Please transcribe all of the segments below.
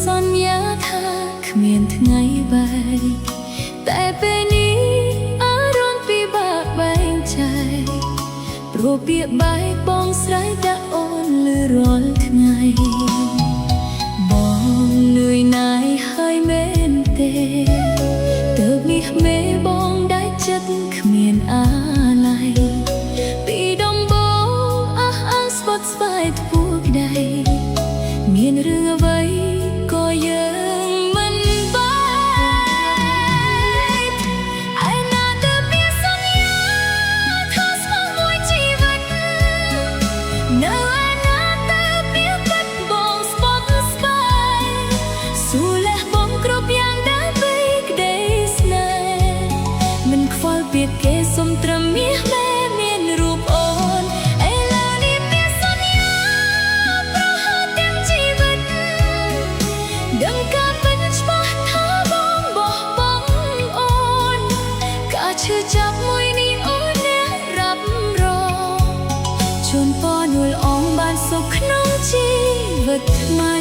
សន្យាថាគ្មានថ្ងៃបែកតែពេលនេះអារម្មណ៍ពិបាកបែងចែកព្រោះពាក្យបែកបងស្រ័យតែអូនលឺរាល់ថ្ងៃបងលឿយណាយហើយមែនទេទើបនេះមេបងได้ចិត្តគ្មានអាឡ័យពីដំបូងអះអាងស្បត់ស្បាយធ្ពួក្ដីមានរឿងអ្វីក៏យើងមិនបែកឯណាទៅមានសន្យាថាស្មោះមួយជីវិតនៅឯណាទៅមានទឹកបងស្បត់ស្បាយស៊ូលះបងគ្រប់យ៉ាងដើម្បីក្ដីស្នេហ៍មិនខ្វល់ពីគេសុំត្រឹមមាសមេមានរូបអូនដឹងការពិតច្បាស់ថាបងបោះបង់អូនការឈឺចាប់មួយនេះអូនអ្នករ៉ាប់រងជូនពរនួលអងបានសុខក្នុងជីវិតថ្មី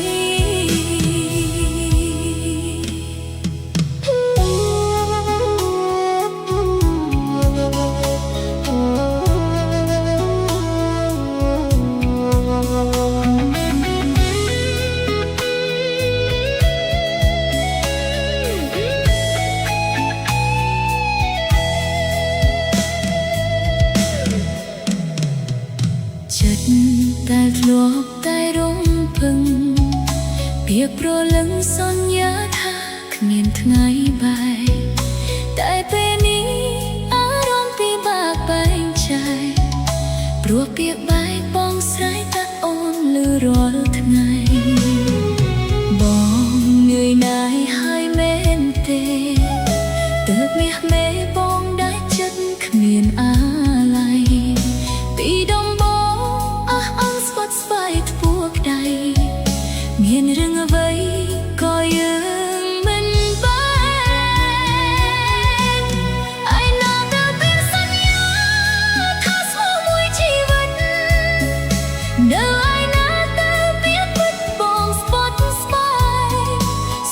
តែធ្លាប់តែរំពឹងពាក្យប្រលឹងសន្យាថាគ្មានថ្ងៃបែកតែពេលនេះអារម្មណ៍ពិបាកបែងចែកព្រោះពាក្យបែកបងស្រ័យតែអូនលឺរាល់ថ្ងៃបងនឿយណាយហើយមែនទេទើបមាសមេបងได้ចិត្តគ្មានអាឡ័យពីដំបូងស្វ័យធ្ពួក្ដីមានរឿងអ្វីក៏យើងមិនបែកឯណាទៅមានសន្យាថាស្មោះមួយជីវិតនៅឯណាទៅមានពិតបងស្បត់ស្បាយ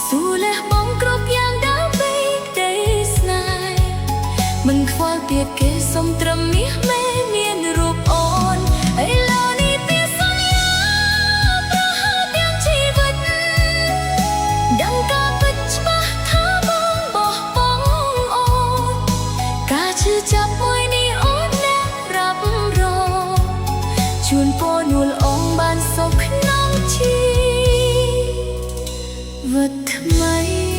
ស៊ូលះបងគ្រប់យ៉ាងដើម្បីក្ដីស្នេហ៍មិនខ្វល់ទៀតគេសុំត្រឹមមាសមេមានរូបអូនឥឡូវដឹងការពិតច្បាស់ថាបងបោះបង់អូនការឈឺចាប់មួយនេះអូនអ្នករ៉ាប់រងជូនពរនួលអងបានសុខក្នុងជីវិតថ្មី